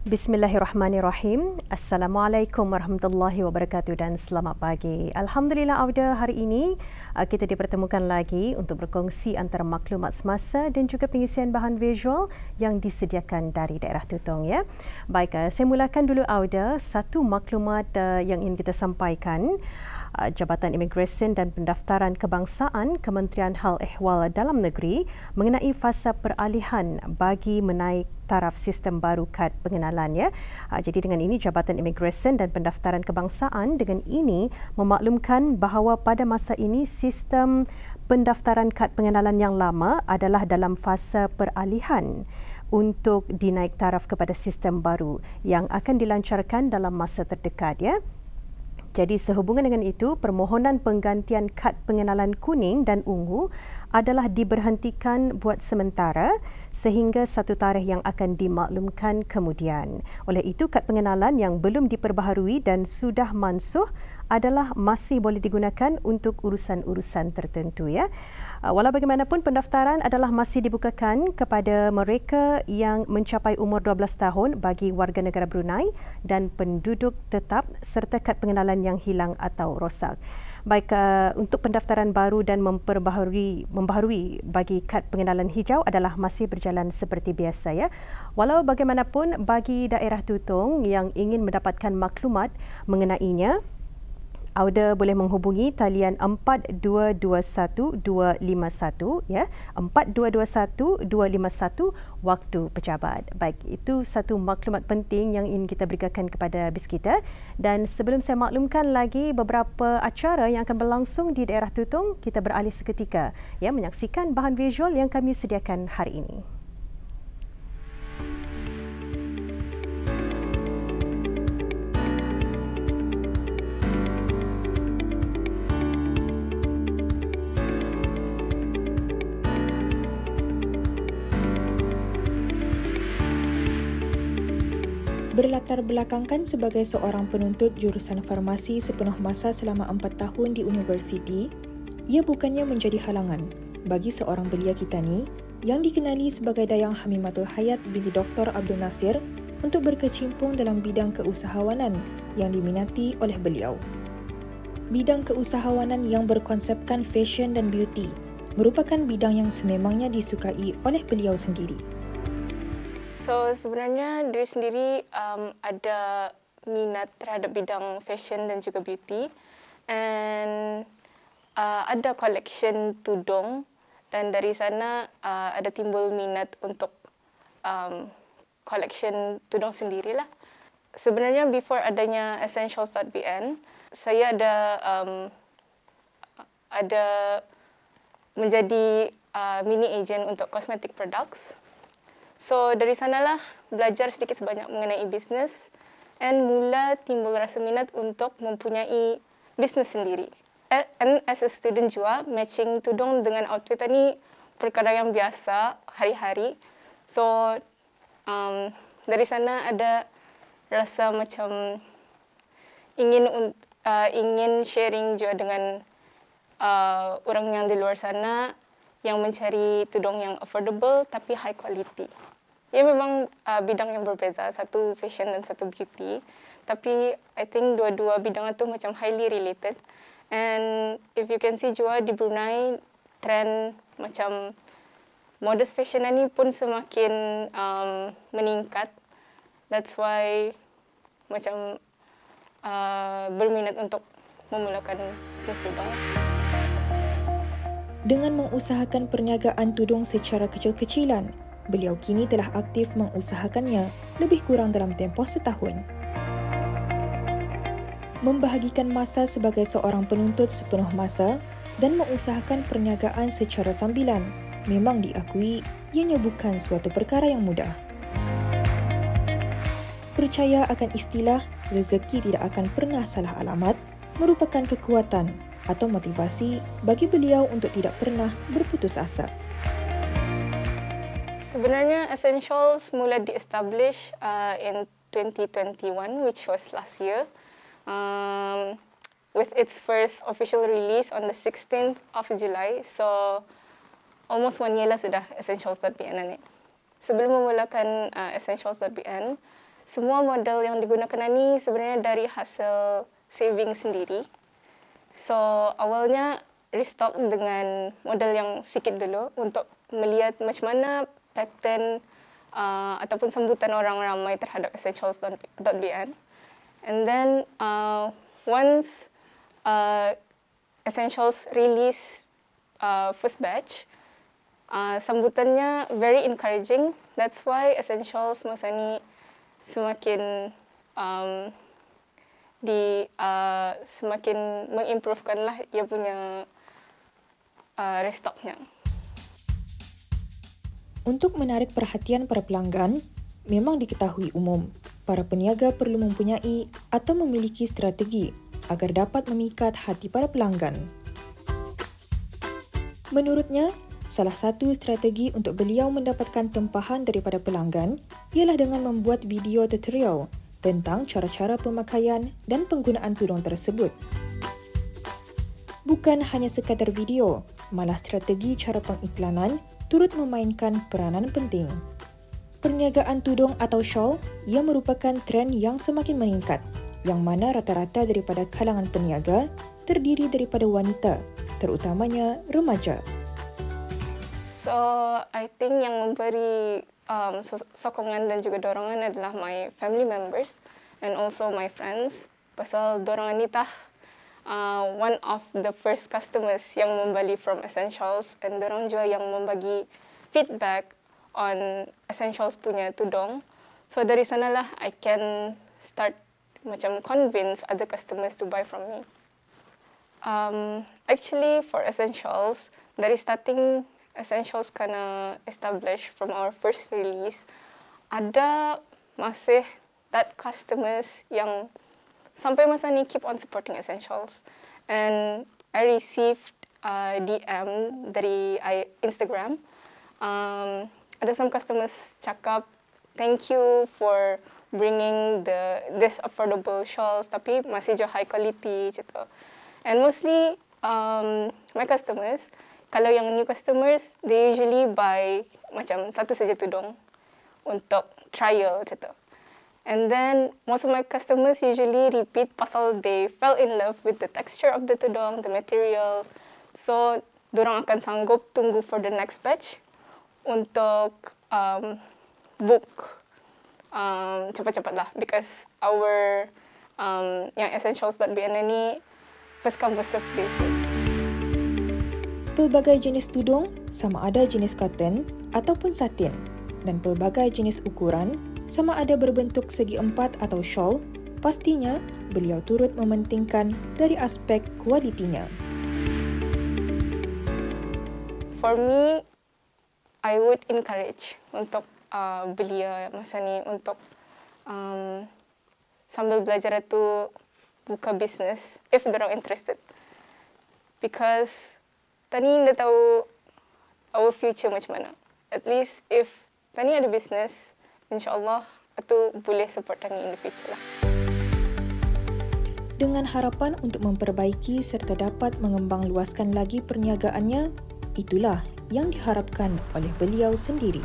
Bismillahirrahmanirrahim. Assalamualaikum warahmatullahi wabarakatuh dan selamat pagi. Alhamdulillah Auda, hari ini kita dipertemukan lagi untuk berkongsi antara maklumat semasa dan juga pengisian bahan visual yang disediakan dari daerah Tutong ya. Baik, saya mulakan dulu Auda, satu maklumat yang ingin kita sampaikan. Jabatan Imigresen dan Pendaftaran Kebangsaan Kementerian Hal Ehwal Dalam Negeri mengenai fasa peralihan bagi menaik taraf sistem baru kad pengenalan ya. Jadi dengan ini Jabatan Imigresen dan Pendaftaran Kebangsaan dengan ini memaklumkan bahawa pada masa ini sistem pendaftaran kad pengenalan yang lama adalah dalam fasa peralihan untuk dinaik taraf kepada sistem baru yang akan dilancarkan dalam masa terdekat ya. Jadi sehubungan dengan itu, permohonan penggantian kad pengenalan kuning dan ungu adalah diberhentikan buat sementara sehingga satu tarikh yang akan dimaklumkan kemudian. Oleh itu, kad pengenalan yang belum diperbaharui dan sudah mansuh adalah masih boleh digunakan untuk urusan-urusan tertentu ya. Walau bagaimanapun, pendaftaran adalah masih dibukakan kepada mereka yang mencapai umur 12 tahun bagi warga negara Brunei dan penduduk tetap serta kad pengenalan yang hilang atau rosak. Baik, untuk pendaftaran baru dan membaharui bagi kad pengenalan hijau adalah masih berjalan seperti biasa ya. Walau bagaimanapun, bagi daerah Tutong yang ingin mendapatkan maklumat mengenainya, Auda boleh menghubungi talian 4221-251 ya, 4221-251 waktu pejabat. Baik, itu satu maklumat penting yang ingin kita berikan kepada bis kita. Dan sebelum saya maklumkan lagi beberapa acara yang akan berlangsung di daerah Tutong, kita beralih seketika ya menyaksikan bahan visual yang kami sediakan hari ini. Berlatar belakangkan sebagai seorang penuntut jurusan farmasi sepenuh masa selama 4 tahun di universiti, ia bukannya menjadi halangan bagi seorang belia Kitani yang dikenali sebagai Dayang Hamimatul Hayat binti Dr. Abdul Nasir untuk berkecimpung dalam bidang keusahawanan yang diminati oleh beliau. Bidang keusahawanan yang berkonsepkan fashion dan beauty merupakan bidang yang sememangnya disukai oleh beliau sendiri. So sebenarnya diri sendiri ada minat terhadap bidang fashion dan juga beauty, and ada collection tudung, dan dari sana ada timbul minat untuk collection tudung sendirilah. Sebenarnya before adanya Essentials.bn, saya ada menjadi mini agent untuk cosmetic products. So dari sanalah belajar sedikit sebanyak mengenai bisnes and mula timbul rasa minat untuk mempunyai bisnes sendiri. And as a student juga, matching tudung dengan outfit ini perkara yang biasa hari-hari. So dari sana ada rasa macam ingin sharing juga dengan orang yang di luar sana yang mencari tudung yang affordable tapi high quality. Ya memang bidang yang berbeza, satu fashion dan satu beauty. Tapi I think dua-dua bidang itu macam highly related. And if you can see juga di Brunei, trend macam modest fashion ini pun semakin meningkat. That's why macam berminat untuk memulakan bisnes tudung. Dengan mengusahakan perniagaan tudung secara kecil-kecilan, beliau kini telah aktif mengusahakannya lebih kurang dalam tempoh setahun. Membahagikan masa sebagai seorang penuntut sepenuh masa dan mengusahakan perniagaan secara sambilan memang diakui ianya bukan suatu perkara yang mudah. Percaya akan istilah rezeki tidak akan pernah salah alamat merupakan kekuatan atau motivasi bagi beliau untuk tidak pernah berputus asa. Sebenarnya Essentials mula di-establish in 2021, which was last year, with its first official release on the 16th of July. So almost 1 year lah sudah Essentials.bn ini. Sebelum memulakan Essentials.bn, semua modal yang digunakan ni sebenarnya dari hasil saving sendiri. So awalnya restock dengan modal yang sikit dulu untuk melihat macam mana pattern ataupun sambutan orang ramai terhadap essentials.bn. And then once Essentials release first batch, sambutannya very encouraging. That's why Essentials masa ni semakin semakin mengimprovekan lah ia punya restocknya. Untuk menarik perhatian para pelanggan, memang diketahui umum, para peniaga perlu mempunyai atau memiliki strategi agar dapat memikat hati para pelanggan. Menurutnya, salah satu strategi untuk beliau mendapatkan tempahan daripada pelanggan ialah dengan membuat video tutorial tentang cara-cara pemakaian dan penggunaan tudung tersebut. Bukan hanya sekadar video, malah strategi cara pengiklanan turut memainkan peranan penting. Perniagaan tudung atau shawl ia merupakan trend yang semakin meningkat, yang mana rata-rata daripada kalangan peniaga terdiri daripada wanita, terutamanya remaja. So, I think yang memberi sokongan dan juga dorongan adalah my family members and also my friends. Pasal dorongan ni one of the first customers yang membeli from Essentials, and dorang juga yang membagi feedback on Essentials punya tudung. So dari sanalah I can start macam convince other customers to buy from me. Actually for Essentials, dari starting Essentials kena establish from our first release, ada masih that customers yang sampai masa ni keep on supporting Essentials. And I received DM dari Instagram. Ada some customers cakap, thank you for bringing this affordable shawls, tapi masih juga high quality gitu. And mostly my customers, kalau yang new customers, they usually buy macam satu saja tudung untuk trial gitu. And then most of my customers usually repeat pasal they fell in love with the texture of the tudung, the material. So dorang akan sanggup tunggu for the next batch untuk book cepat-cepat lah, because our yang Essentials.bn ni first come first serve basis. Pelbagai jenis tudung, sama ada jenis cotton ataupun satin, dan pelbagai jenis ukuran, sama ada berbentuk segi empat atau shawl, pastinya beliau turut mementingkan dari aspek kualitinya. For me, I would encourage untuk belia masa ni untuk sambil belajar itu buka bisnes if dorang interested, because tani dah tahu our future macam mana. At least if tani ada bisnes, insyaAllah itu boleh support tani in the future lah. Dengan harapan untuk memperbaiki serta dapat mengembang luaskan lagi perniagaannya, itulah yang diharapkan oleh beliau sendiri.